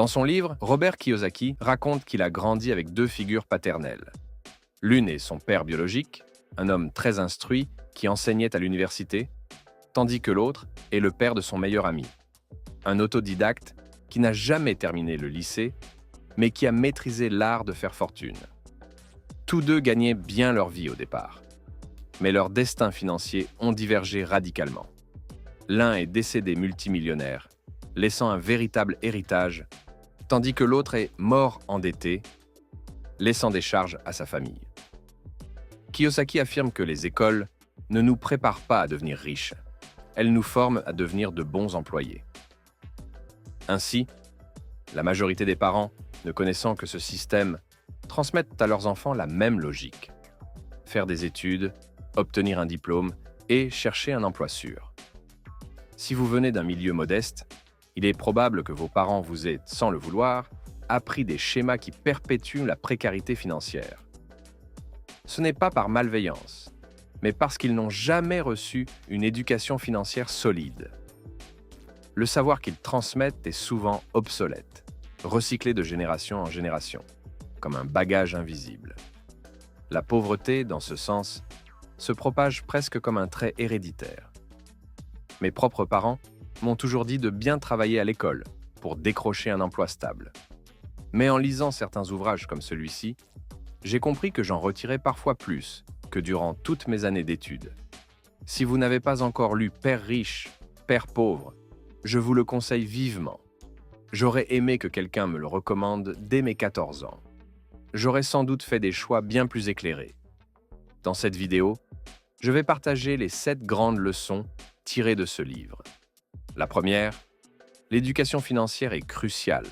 Dans son livre, Robert Kiyosaki raconte qu'il a grandi avec deux figures paternelles. L'une est son père biologique, un homme très instruit qui enseignait à l'université, tandis que l'autre est le père de son meilleur ami, un autodidacte qui n'a jamais terminé le lycée, mais qui a maîtrisé l'art de faire fortune. Tous deux gagnaient bien leur vie au départ, mais leurs destins financiers ont divergé radicalement. L'un est décédé multimillionnaire, laissant un véritable héritage, tandis que l'autre est mort endetté, laissant des charges à sa famille. Kiyosaki affirme que les écoles ne nous préparent pas à devenir riches, elles nous forment à devenir de bons employés. Ainsi, la majorité des parents, ne connaissant que ce système, transmettent à leurs enfants la même logique. Faire des études, obtenir un diplôme et chercher un emploi sûr. Si vous venez d'un milieu modeste, il est probable que vos parents vous aient, sans le vouloir, appris des schémas qui perpétuent la précarité financière. Ce n'est pas par malveillance, mais parce qu'ils n'ont jamais reçu une éducation financière solide. Le savoir qu'ils transmettent est souvent obsolète, recyclé de génération en génération, comme un bagage invisible. La pauvreté, dans ce sens, se propage presque comme un trait héréditaire. Mes propres parents m'ont toujours dit de bien travailler à l'école pour décrocher un emploi stable. Mais en lisant certains ouvrages comme celui-ci, j'ai compris que j'en retirais parfois plus que durant toutes mes années d'études. Si vous n'avez pas encore lu Père riche, Père pauvre, je vous le conseille vivement. J'aurais aimé que quelqu'un me le recommande dès mes 14 ans. J'aurais sans doute fait des choix bien plus éclairés. Dans cette vidéo, je vais partager les 7 grandes leçons tirées de ce livre. La première, l'éducation financière est cruciale,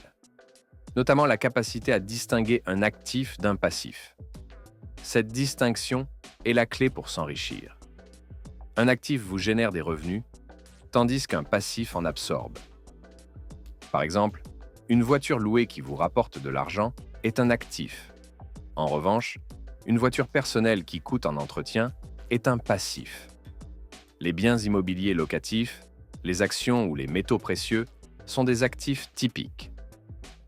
notamment la capacité à distinguer un actif d'un passif. Cette distinction est la clé pour s'enrichir. Un actif vous génère des revenus, tandis qu'un passif en absorbe. Par exemple, une voiture louée qui vous rapporte de l'argent est un actif. En revanche, une voiture personnelle qui coûte en entretien est un passif. Les biens immobiliers locatifs, les actions ou les métaux précieux sont des actifs typiques.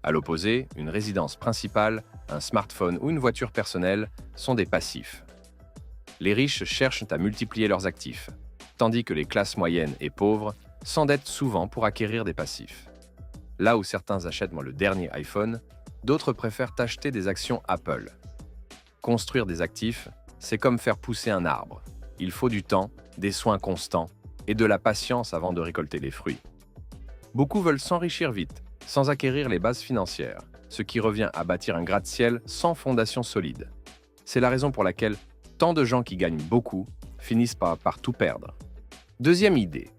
À l'opposé, une résidence principale, un smartphone ou une voiture personnelle sont des passifs. Les riches cherchent à multiplier leurs actifs, tandis que les classes moyennes et pauvres s'endettent souvent pour acquérir des passifs. Là où certains achètent le dernier iPhone, d'autres préfèrent acheter des actions Apple. Construire des actifs, c'est comme faire pousser un arbre. Il faut du temps, des soins constants et de la patience avant de récolter les fruits. Beaucoup veulent s'enrichir vite, sans acquérir les bases financières, ce qui revient à bâtir un gratte-ciel sans fondation solide. C'est la raison pour laquelle tant de gens qui gagnent beaucoup finissent par tout perdre. Deuxième idée.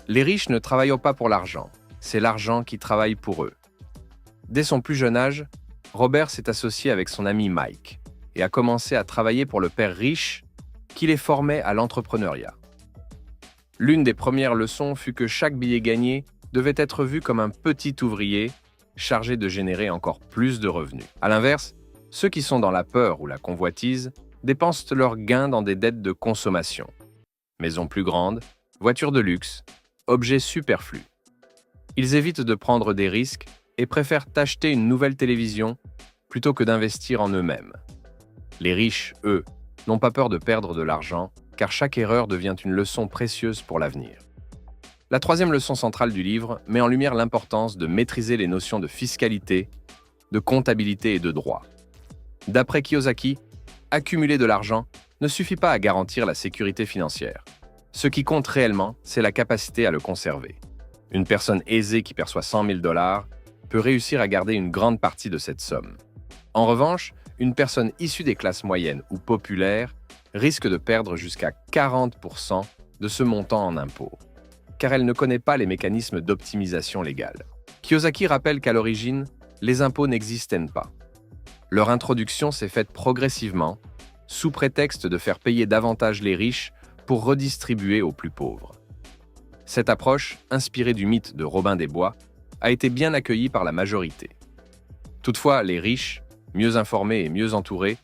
Les riches ne travaillent pas pour l'argent, c'est l'argent qui travaille pour eux. Dès son plus jeune âge, Robert s'est associé avec son ami Mike et a commencé à travailler pour le père riche qui les formait à l'entrepreneuriat. L'une des premières leçons fut que chaque billet gagné devait être vu comme un petit ouvrier chargé de générer encore plus de revenus. À l'inverse, ceux qui sont dans la peur ou la convoitise dépensent leurs gains dans des dettes de consommation. Maisons plus grandes, voitures de luxe, objets superflus. Ils évitent de prendre des risques et préfèrent acheter une nouvelle télévision plutôt que d'investir en eux-mêmes. Les riches, eux, n'ont pas peur de perdre de l'argent car chaque erreur devient une leçon précieuse pour l'avenir. La troisième leçon centrale du livre met en lumière l'importance de maîtriser les notions de fiscalité, de comptabilité et de droit. D'après Kiyosaki, accumuler de l'argent ne suffit pas à garantir la sécurité financière. Ce qui compte réellement, c'est la capacité à le conserver. Une personne aisée qui perçoit 100 000 $ peut réussir à garder une grande partie de cette somme. En revanche, une personne issue des classes moyennes ou populaires risque de perdre jusqu'à 40% de ce montant en impôts, car elle ne connaît pas les mécanismes d'optimisation légale. Kiyosaki rappelle qu'à l'origine, les impôts n'existaient pas. Leur introduction s'est faite progressivement, sous prétexte de faire payer davantage les riches pour redistribuer aux plus pauvres. Cette approche, inspirée du mythe de Robin des Bois, a été bien accueillie par la majorité. Toutefois, les riches, mieux informés et mieux entourés,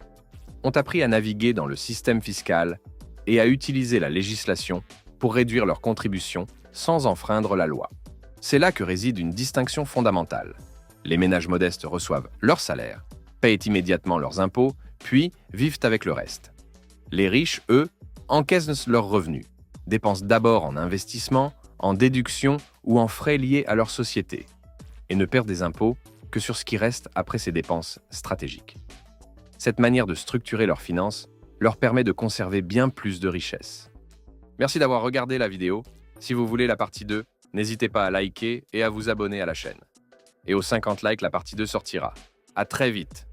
ont appris à naviguer dans le système fiscal et à utiliser la législation pour réduire leurs contributions sans enfreindre la loi. C'est là que réside une distinction fondamentale. Les ménages modestes reçoivent leur salaire, payent immédiatement leurs impôts, puis vivent avec le reste. Les riches, eux, encaissent leurs revenus, dépensent d'abord en investissement, en déduction ou en frais liés à leur société, et ne perdent des impôts que sur ce qui reste après ces dépenses stratégiques. Cette manière de structurer leurs finances leur permet de conserver bien plus de richesses. Merci d'avoir regardé la vidéo. Si vous voulez la partie 2, n'hésitez pas à liker et à vous abonner à la chaîne. Et aux 50 likes, la partie 2 sortira. À très vite!